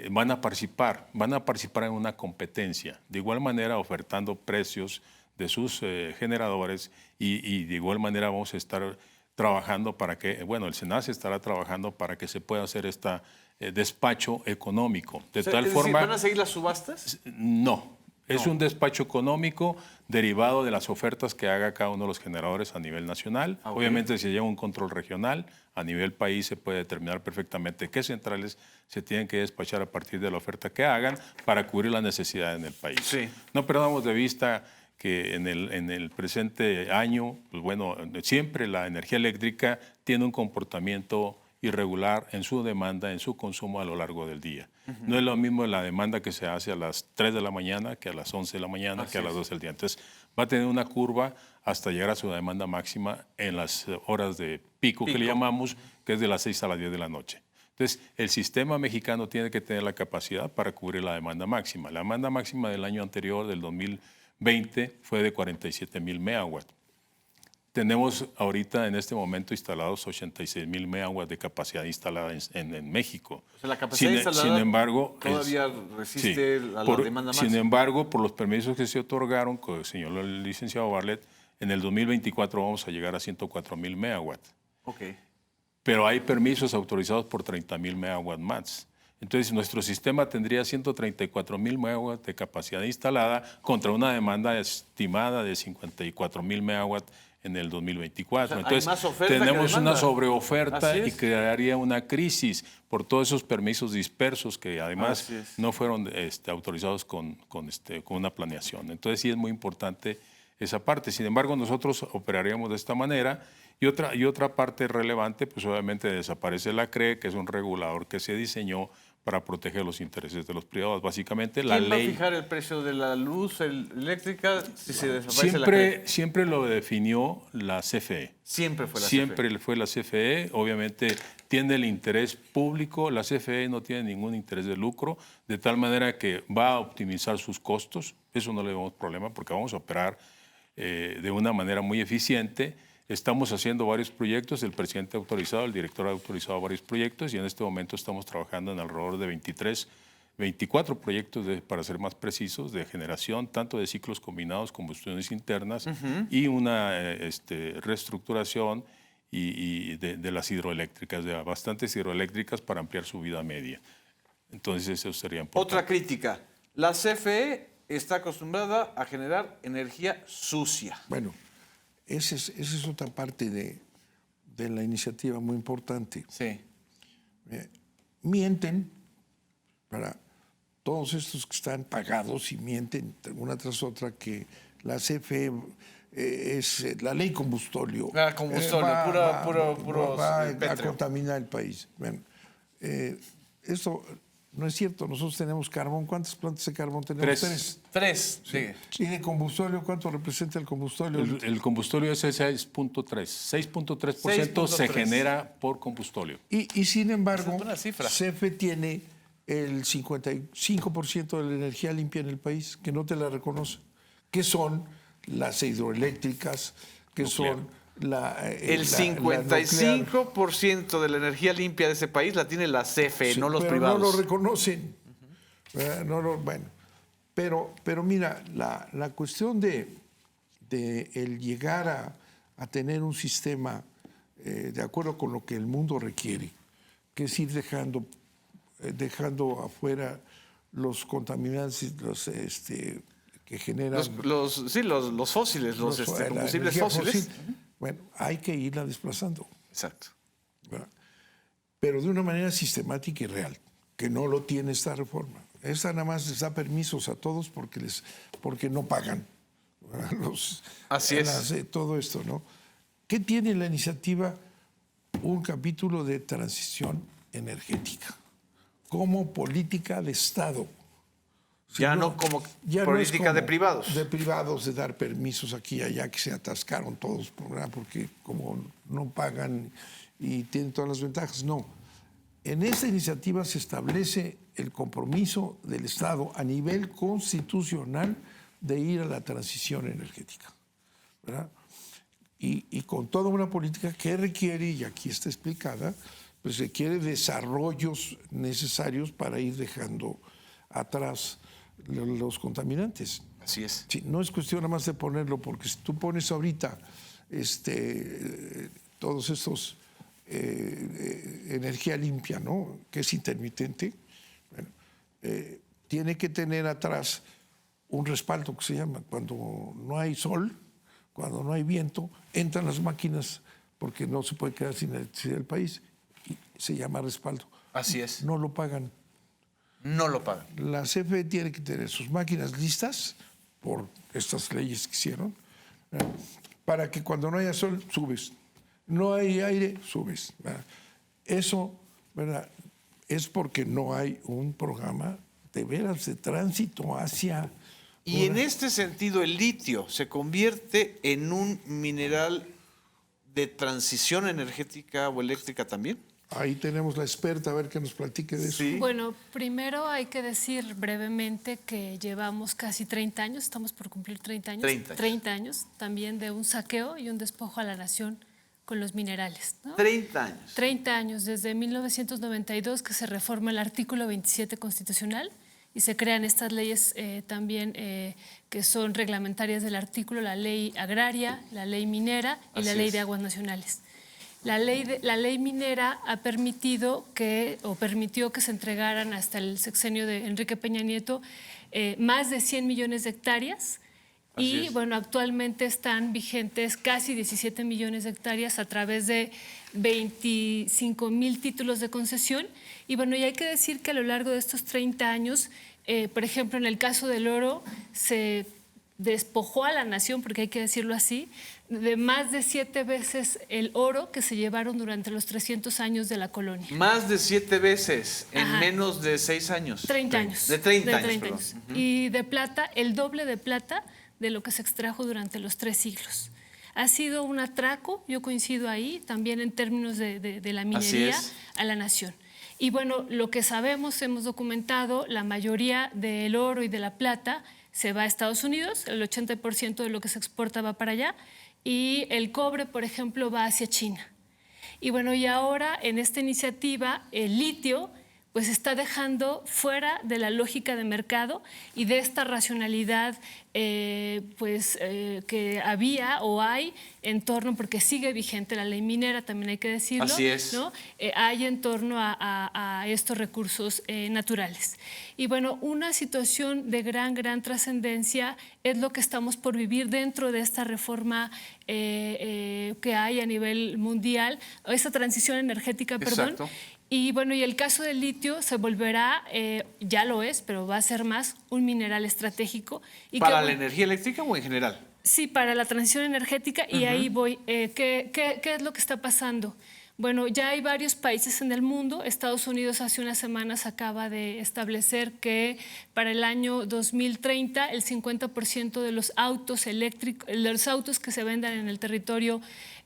van a participar en una competencia, de igual manera ofertando precios de sus generadores y de igual manera vamos a estar trabajando para que, bueno, el SENACE estará trabajando para que se pueda hacer este despacho económico. De tal forma, ¿van a seguir las subastas? No. Es un despacho económico derivado de las ofertas que haga cada uno de los generadores a nivel nacional. Okay. Obviamente, si lleva un control regional, a nivel país se puede determinar perfectamente qué centrales se tienen que despachar a partir de la oferta que hagan para cubrir la necesidad en el país. Sí. No perdamos de vista que en el presente año, pues bueno, siempre la energía eléctrica tiene un comportamiento irregular en su demanda, en su consumo a lo largo del día. No es lo mismo la demanda que se hace a las 3 de la mañana que a las 11 de la mañana, que a las 12 del día. Entonces, va a tener una curva hasta llegar a su demanda máxima en las horas de pico que le llamamos, que es de las 6 a las 10 de la noche. Entonces, el sistema mexicano tiene que tener la capacidad para cubrir la demanda máxima. La demanda máxima del año anterior, del 2020, fue de 47,000 megawatts. Tenemos ahorita en este momento instalados 86,000 megawatts de capacidad instalada en México. O sea, la capacidad instalada sin embargo, todavía resiste a la demanda máxima. Sin embargo, por los permisos que se otorgaron, que señaló el licenciado Bartlett, en el 2024 vamos a llegar a 104,000 megawatts. Okay. Pero hay permisos autorizados por 30,000 megawatts más. Entonces, nuestro sistema tendría 134,000 megawatts de capacidad instalada contra una demanda estimada de 54,000 megawatts en el 2024. O sea, entonces, hay más oferta tenemos que demanda. una sobreoferta Así y es. crearía una crisis por todos esos permisos dispersos que además Así es. no fueron autorizados con una planeación. Entonces, sí es muy importante esa parte. Sin embargo, nosotros operaríamos de esta manera. Y otra parte relevante, pues obviamente desaparece la CRE, que es un regulador que se diseñó para proteger los intereses de los privados. Básicamente, la ¿Quién ley... va a fijar el precio de la luz eléctrica si se desaparece la CRE? Siempre lo definió la CFE. Siempre fue la Siempre CFE. fue la CFE. Obviamente tiene el interés público. La CFE no tiene ningún interés de lucro, de tal manera que va a optimizar sus costos. Eso no le vemos problema porque vamos a operar de una manera muy eficiente. Estamos haciendo varios proyectos, el presidente ha autorizado, el director ha autorizado varios proyectos y en este momento estamos trabajando en alrededor de 24 proyectos, para ser más precisos, de generación, tanto de ciclos combinados, combustiones internas y una reestructuración de las hidroeléctricas, de bastantes hidroeléctricas para ampliar su vida media. Entonces eso sería importante. Otra crítica. La CFE está acostumbrada a generar energía sucia. Bueno, esa es otra parte de la iniciativa muy importante. Sí. Mienten para todos estos que están pagados y mienten una tras otra que la CFE es la ley combustóleo. Ah, combustóleo, puro va a pétreo. contaminar el país. Bueno, esto no es cierto. Nosotros tenemos carbón. ¿Cuántas plantas de carbón tenemos? Tres. Sí. ¿Y de combustóleo cuánto representa el combustóleo? El combustóleo es 6.3. 6.3% se 6.3. genera por combustóleo. Y sin embargo, Esa es buena cifra. CFE tiene el 55% de la energía limpia en el país, que no te la reconoce, que son las hidroeléctricas, que Nuclear. son El la nuclear. 55% de la energía limpia de ese país la tiene la CFE, Sí, no los pero privados. no lo reconocen. Bueno, pero mira, la cuestión de el llegar a tener un sistema de acuerdo con lo que el mundo requiere, que es ir dejando afuera los contaminantes, los que generan Los fósiles, los la combustibles energía fósiles. fósil. Bueno, hay que irla desplazando, Exacto. ¿verdad? Pero de una manera sistemática y real, que no lo tiene esta reforma. Esta nada más les da permisos a todos porque no pagan, ¿verdad? Así es. Todo esto, ¿no? ¿Qué tiene la iniciativa? Un capítulo de transición energética como política de Estado. Ya no como ya política no es de como privados. De privados, de dar permisos aquí y allá, que se atascaron todos, ¿verdad? Porque como no pagan y tienen todas las ventajas. No. En esta iniciativa se establece el compromiso del Estado a nivel constitucional de ir a la transición energética, ¿verdad? Y con toda una política que requiere, y aquí está explicada, pues requiere desarrollos necesarios para ir dejando atrás los contaminantes. Así es. Sí, no es cuestión nada más de ponerlo, porque si tú pones ahorita todos estos energía limpia, ¿no? Que es intermitente, bueno, tiene que tener atrás un respaldo que se llama cuando no hay sol, cuando no hay viento, entran las máquinas porque no se puede quedar sin electricidad el país. Y se llama respaldo. Así es. No lo pagan. No lo pagan. La CFE tiene que tener sus máquinas listas por estas leyes que hicieron, ¿verdad? Para que cuando no haya sol, subes. No hay aire, subes, ¿verdad? Eso, ¿verdad? Es porque no hay un programa de veras de tránsito hacia... Y en este sentido, el litio se convierte en un mineral de transición energética o eléctrica también. Ahí tenemos la experta, a ver que nos platique de eso. Sí. Bueno, primero hay que decir brevemente que llevamos casi 30 años, estamos por cumplir 30 años. 30 años también de un saqueo y un despojo a la nación con los minerales, ¿no? 30 años. 30 años, desde 1992 que se reforma el artículo 27 constitucional y se crean estas leyes también que son reglamentarias del artículo, la ley agraria, la ley minera y la ley de aguas nacionales. La ley minera ha permitido permitió que se entregaran hasta el sexenio de Enrique Peña Nieto más de 100 millones de hectáreas y bueno, actualmente están vigentes casi 17 millones de hectáreas a través de 25,000 títulos de concesión. Y bueno, y hay que decir que a lo largo de estos 30 años, por ejemplo, en el caso del oro, se despojó a la nación, porque hay que decirlo así, de más de 7 veces el oro que se llevaron durante los 300 años de la colonia. Más de 7 veces en Ajá. menos de 6 años. 30 años. De 30 años, perdón. Y de plata, el doble de plata de lo que se extrajo durante los 3 siglos. Ha sido un atraco, yo coincido ahí, también en términos de la minería a la nación. Y bueno, lo que sabemos, hemos documentado, la mayoría del oro y de la plata se va a Estados Unidos, el 80% de lo que se exporta va para allá, y el cobre, por ejemplo, va hacia China. Y bueno, y ahora en esta iniciativa el litio pues está dejando fuera de la lógica de mercado y de esta racionalidad que había o hay en torno, porque sigue vigente la ley minera, también hay que decirlo. Así es. ¿no? Hay en torno a estos recursos naturales. Y bueno, una situación de gran trascendencia es lo que estamos por vivir dentro de esta reforma que hay a nivel mundial, esa transición energética, perdón. Exacto. Y bueno, y el caso del litio se volverá, ya lo es, pero va a ser más un mineral estratégico. Y ¿Para la energía eléctrica o en general? Sí, para la transición energética, y ahí voy. ¿Qué es lo que está pasando? Bueno, ya hay varios países en el mundo. Estados Unidos hace unas semanas acaba de establecer que para el año 2030 el 50% de los autos eléctricos, los autos que se vendan en el territorio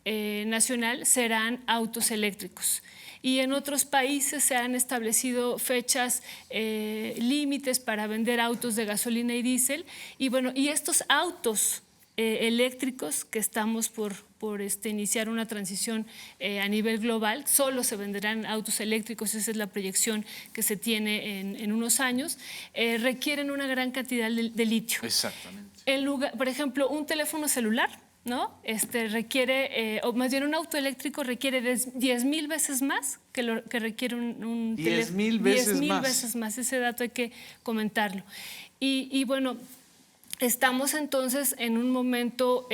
nacional serán autos eléctricos. Y en otros países se han establecido fechas límites para vender autos de gasolina y diésel. Y bueno, y estos autos eléctricos que estamos por iniciar una transición a nivel global, solo se venderán autos eléctricos, esa es la proyección que se tiene en unos años, requieren una gran cantidad de litio. Exactamente. Por ejemplo, un teléfono celular, ¿no? Requiere, o más bien un auto eléctrico requiere 10,000 veces más que requiere un 10,000 veces 10,000 más. veces más. Ese dato hay que comentarlo. Y bueno, estamos entonces en un momento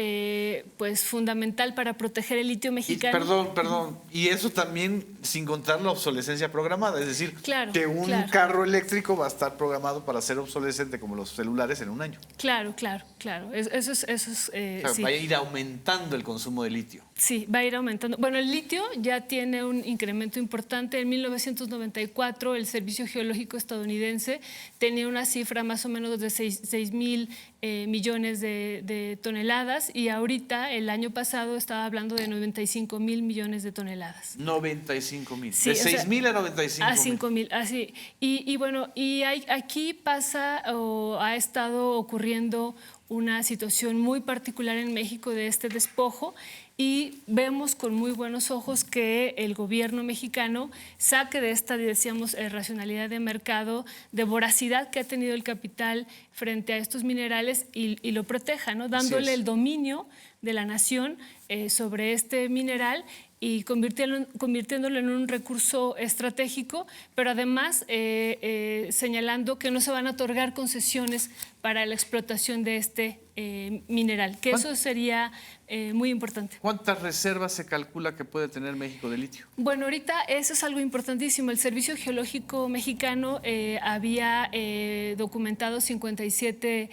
pues fundamental para proteger el litio Y, mexicano. perdón. Y eso también sin contar la obsolescencia programada. Es decir, Claro, que un claro. carro eléctrico va a estar programado para ser obsolescente como los celulares en un año. Claro. Eso es O sea, sí. va a ir aumentando el consumo de litio. Sí, va a ir aumentando. Bueno, el litio ya tiene un incremento importante. En 1994 el Servicio Geológico estadounidense tenía una cifra más o menos de 6,000 millones de toneladas, y ahorita el año pasado estaba hablando de 95,000 millones de toneladas. 95,000. Sí, De 6,000 a 95,000. A 5,000, así. Y bueno, aquí pasa o ha estado ocurriendo una situación muy particular en México de este despojo, y vemos con muy buenos ojos que el gobierno mexicano saque de esta, decíamos, racionalidad de mercado, de voracidad que ha tenido el capital frente a estos minerales, y lo proteja, ¿no? Dándole el dominio de la nación sobre este mineral y convirtiéndolo en un recurso estratégico, pero además señalando que no se van a otorgar concesiones para la explotación de este mineral, que eso sería muy importante. ¿Cuántas reservas se calcula que puede tener México de litio? Bueno, ahorita eso es algo importantísimo. El Servicio Geológico Mexicano había documentado 57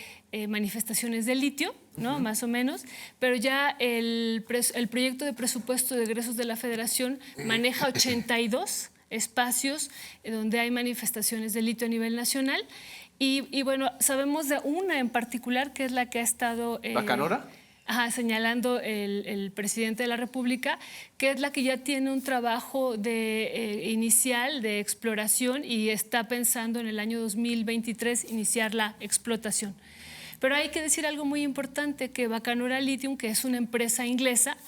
manifestaciones de litio, ¿no? Más o menos, pero ya el proyecto de presupuesto de egresos de la Federación maneja 82 espacios donde hay manifestaciones de litio a nivel nacional. Y bueno, sabemos de una en particular que es la que ha estado... ¿Bacanora? Señalando el presidente de la República, que es la que ya tiene un trabajo inicial de exploración y está pensando en el año 2023 iniciar la explotación. Pero hay que decir algo muy importante, que Bacanora Lithium, que es una empresa inglesa,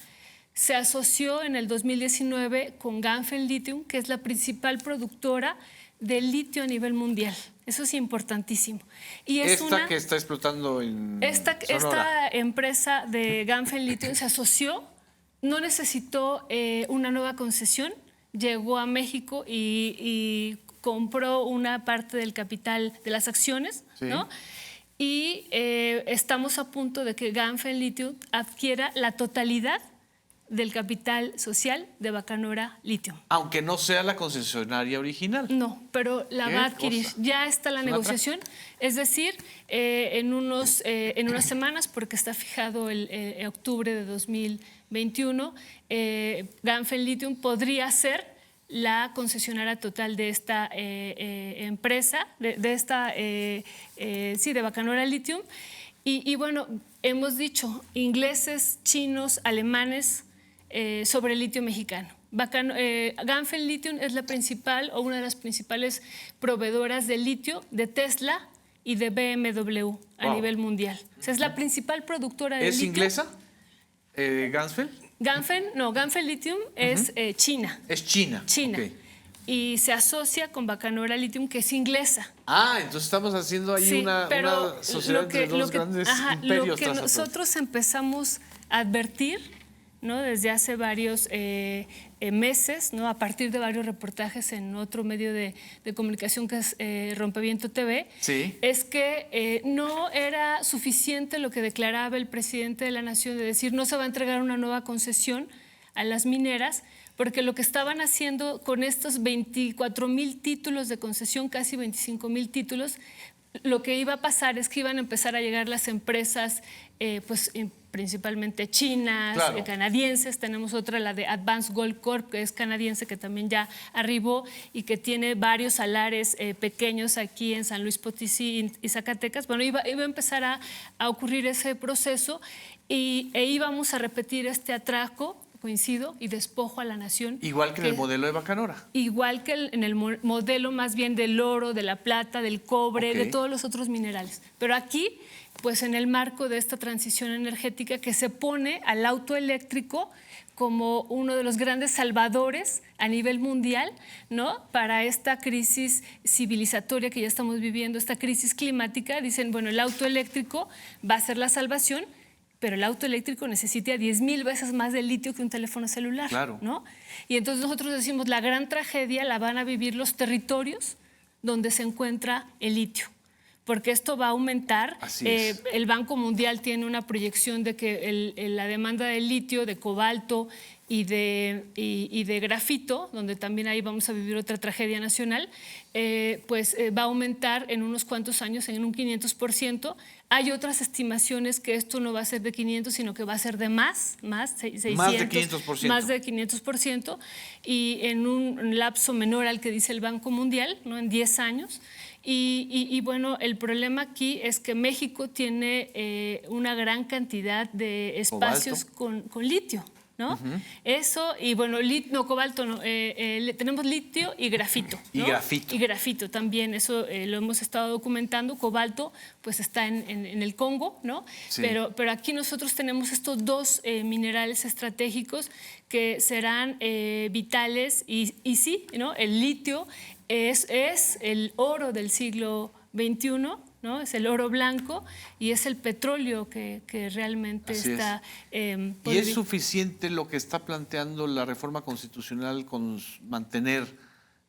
se asoció en el 2019 con Ganfeng Lithium, que es la principal productora de litio a nivel mundial. Eso es importantísimo. Y es que está explotando en Sonora. Esta empresa de Ganfeng Lithium se asoció, no necesitó una nueva concesión, llegó a México y compró una parte del capital de las acciones, Sí. ¿no? Y estamos a punto de que Ganfeng Lithium adquiera la totalidad del capital social de Bacanora Lithium. Aunque no sea la concesionaria original. No, pero la ¿Qué va a adquirir. cosa? Ya está la Es una negociación. Es decir, en unas semanas, porque está fijado el octubre de 2021, Ganfeng Lithium podría ser la concesionaria total de esta empresa, de Bacanora Lithium. Y bueno, hemos dicho, ingleses, chinos, alemanes, sobre el litio mexicano. Ganfeng Lithium es la principal o una de las principales proveedoras de litio de Tesla y de BMW a Wow. nivel mundial. O sea, es la principal productora de ¿Es litio. inglesa? ¿Gansfeld? Ganfeng Lithium es China. Es China. China. Ok. Y se asocia con Bacanora Lithium, que es inglesa. Ah, entonces estamos haciendo ahí Sí, una sociedad entre dos grandes imperios. lo que transatlánticos. nosotros empezamos a advertir, ¿no? Desde hace varios meses, ¿no? A partir de varios reportajes en otro medio de comunicación que es Rompeviento TV, Sí. es que no era suficiente lo que declaraba el presidente de la Nación de decir no se va a entregar una nueva concesión a las mineras, porque lo que estaban haciendo con estos 24,000 títulos de concesión, casi 25,000 títulos, lo que iba a pasar es que iban a empezar a llegar las empresas, principalmente chinas, Claro. canadienses. Tenemos otra, la de Advanced Gold Corp, que es canadiense, que también ya arribó y que tiene varios salares pequeños aquí en San Luis Potosí y Zacatecas. Bueno, iba a empezar a ocurrir ese proceso e íbamos a repetir este atraco, coincido, y despojo a la nación. Igual que en el modelo de Bacanora. Igual que en el modelo más bien del oro, de la plata, del cobre, Ok. de todos los otros minerales. Pero aquí, pues en el marco de esta transición energética que se pone al auto eléctrico como uno de los grandes salvadores a nivel mundial, ¿no? Para esta crisis civilizatoria que ya estamos viviendo, esta crisis climática, dicen, bueno, el auto eléctrico va a ser la salvación, pero el auto eléctrico necesita 10,000 veces más de litio que un teléfono celular, Claro. ¿no? Y entonces nosotros decimos, la gran tragedia la van a vivir los territorios donde se encuentra el litio, porque esto va a aumentar. Así es. El Banco Mundial tiene una proyección de que la demanda de litio, de cobalto y de grafito, donde también ahí vamos a vivir otra tragedia nacional, va a aumentar en unos cuantos años en un 500%. Hay otras estimaciones que esto no va a ser de 500, sino que va a ser de más 600, Más de 500%. Más de 500%, y en un lapso menor al que dice el Banco Mundial, ¿no? En 10 años. Y bueno, el problema aquí es que México tiene una gran cantidad de espacios con litio, ¿no? Eso, y bueno, cobalto no, tenemos litio y grafito, Y ¿no? grafito. Y grafito también, eso lo hemos estado documentando. Cobalto, pues está en el Congo, ¿no? Sí. Pero aquí nosotros tenemos estos dos minerales estratégicos que serán vitales y sí, ¿no? El litio es el oro del siglo XXI, ¿no? Es el oro blanco y es el petróleo que realmente Así está... ¿Y es suficiente lo que está planteando la reforma constitucional con mantener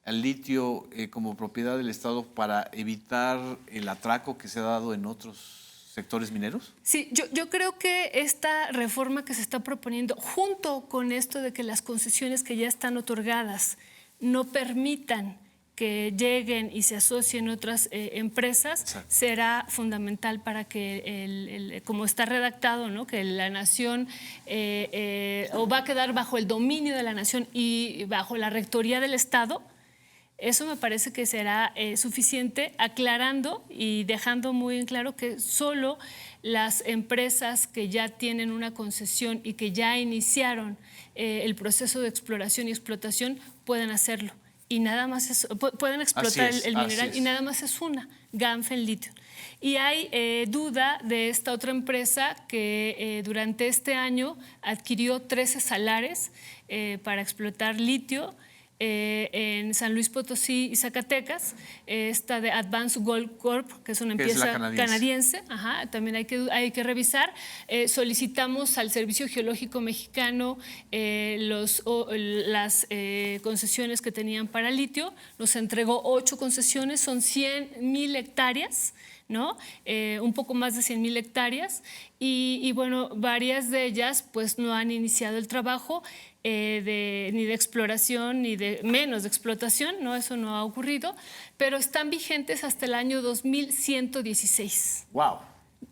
el litio como propiedad del Estado para evitar el atraco que se ha dado en otros sectores mineros? Sí, yo creo que esta reforma que se está proponiendo, junto con esto de que las concesiones que ya están otorgadas no permitan que lleguen y se asocien otras empresas, Exacto. será fundamental para que, como está redactado, ¿no? Que la nación o va a quedar bajo el dominio de la nación y bajo la rectoría del Estado. Eso me parece que será suficiente, aclarando y dejando muy en claro que solo las empresas que ya tienen una concesión y que ya iniciaron el proceso de exploración y explotación pueden hacerlo. Y nada más pueden explotar el mineral y nada más es una, Ganfeng Lithium. Y hay duda de esta otra empresa que durante este año adquirió 13 salares para explotar litio en San Luis Potosí y Zacatecas, esta de Advanced Gold Corp, que es una empresa canadiense. Ajá, también hay que revisar. Solicitamos al Servicio Geológico Mexicano las concesiones que tenían para litio. Nos entregó 8 concesiones, son 100,000 hectáreas, ¿no? Un poco más de 100,000 hectáreas y bueno, varias de ellas pues no han iniciado el trabajo ni de exploración ni de menos de explotación, ¿no? Eso no ha ocurrido, pero están vigentes hasta el año 2116. ¡Wow!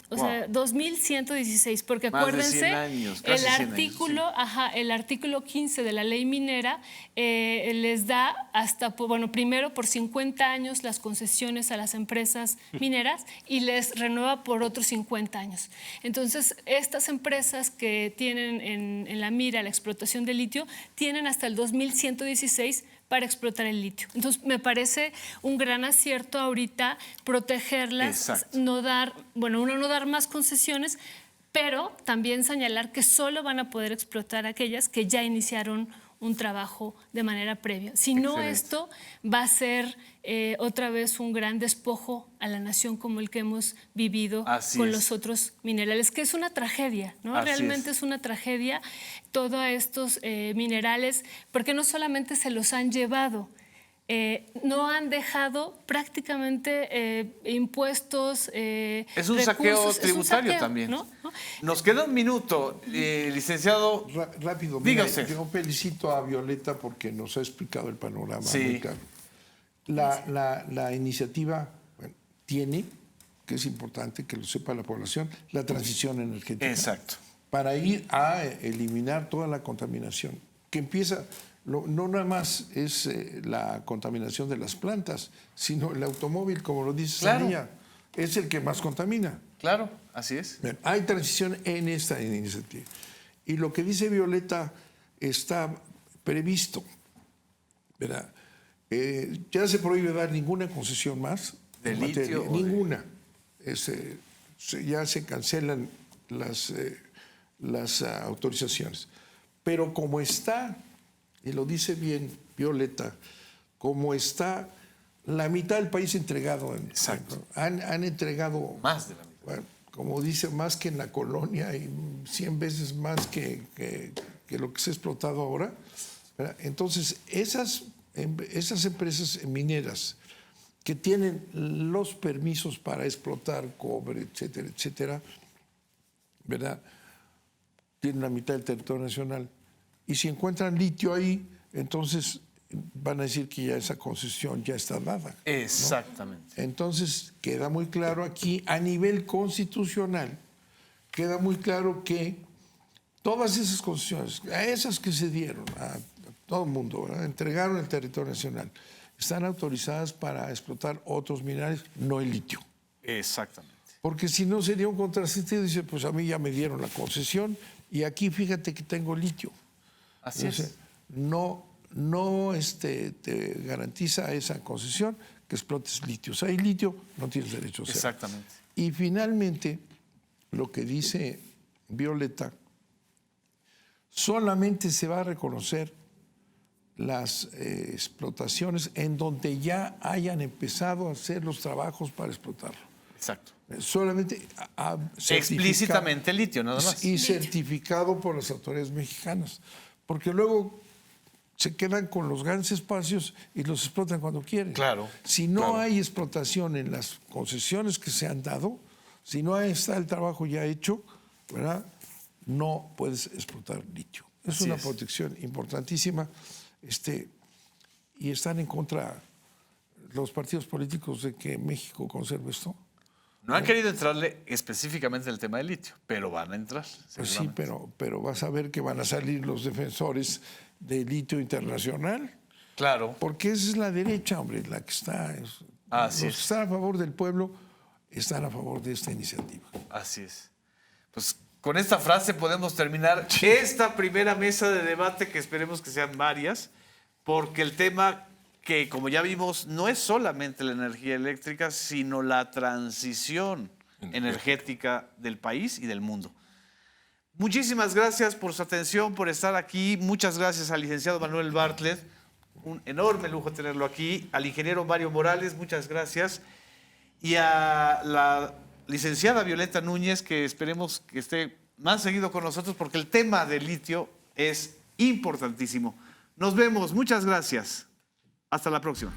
O sea, 2116, porque Más de acuérdense, 100 años, casi 100 años, el artículo 15 de la ley minera les da hasta, bueno, primero por 50 años las concesiones a las empresas mineras y les renueva por otros 50 años. Entonces, estas empresas que tienen en la mira la explotación de litio tienen hasta el 2116 para explotar el litio. Entonces, me parece un gran acierto ahorita protegerlas, Exacto. no dar más concesiones, pero también señalar que solo van a poder explotar aquellas que ya iniciaron un trabajo de manera previa. Si no, Excelente. esto va a ser otra vez un gran despojo a la nación como el que hemos vivido Así con es. los otros minerales, que es una tragedia, ¿no? Así Realmente es. es una tragedia todos estos minerales, porque no solamente se los han llevado, no han dejado prácticamente impuestos. Es un recursos, saqueo es un tributario saqueo, también. ¿no? Nos queda un minuto, licenciado. Rápido, Diga mira, usted. yo felicito a Violeta porque nos ha explicado el panorama Sí. muy claro. La iniciativa tiene, que es importante que lo sepa la población, la transición energética. Exacto. Para ir a eliminar toda la contaminación, que empieza, no nada más es la contaminación de las plantas, sino el automóvil, como lo dice Claro. Sanilla, es el que más contamina. Claro, así es. Bien, hay transición en esta iniciativa. Y lo que dice Violeta está previsto, ¿verdad? Ya se prohíbe dar ninguna concesión más ¿De en materia, litio o de- ninguna. Ya se cancelan las autorizaciones. Pero como está, y lo dice bien Violeta, como está la mitad del país entregado, Exacto. han entregado Más de la mitad. bueno, como dice, más que en la colonia y 100 veces más que lo que se ha explotado ahora. ¿Verdad? Entonces, esas empresas mineras que tienen los permisos para explotar cobre, etcétera, etcétera, ¿verdad? Tienen la mitad del territorio nacional. Y si encuentran litio ahí, entonces van a decir que ya esa concesión ya está dada. ¿no? Exactamente. Entonces, queda muy claro aquí, a nivel constitucional, queda muy claro que todas esas concesiones, a esas que se dieron a todo el mundo, ¿verdad? Entregaron el territorio nacional, están autorizadas para explotar otros minerales, no el litio. Exactamente. Porque si no sería un contrasentido, dice, pues a mí ya me dieron la concesión y aquí fíjate que tengo litio. Así O sea, es. no te garantiza esa concesión que explotes litio. O sea, hay litio, no tienes derecho a hacerlo. Exactamente. Y finalmente, lo que dice Violeta, solamente se va a reconocer las explotaciones en donde ya hayan empezado a hacer los trabajos para explotarlo. Exacto. Solamente Explícitamente el litio, nada más. y certificado por las autoridades mexicanas. Porque luego se quedan con los grandes espacios y los explotan cuando quieren. Claro, Si no claro. hay explotación en las concesiones que se han dado, si no está el trabajo ya hecho, ¿verdad? No puedes explotar litio. Es Así una es. protección importantísima. Y están en contra los partidos políticos de que México conserve esto. No han querido entrarle específicamente al tema del litio, pero van a entrar. Pues sí, seguramente. pero vas a ver que van a salir los defensores del litio internacional, Claro. porque esa es la derecha, hombre, la que está. Así Los es. que están a favor del pueblo están a favor de esta iniciativa. Así es. Pues con esta frase podemos terminar esta primera mesa de debate, que esperemos que sean varias, porque el tema que, como ya vimos, no es solamente la energía eléctrica, sino la transición energética del país y del mundo. Muchísimas gracias por su atención, por estar aquí. Muchas gracias al licenciado Manuel Bartlett. Un enorme lujo tenerlo aquí. Al ingeniero Mario Morales, muchas gracias. Y a la licenciada Violeta Núñez, que esperemos que esté más seguido con nosotros, porque el tema del litio es importantísimo. Nos vemos. Muchas gracias. Hasta la próxima.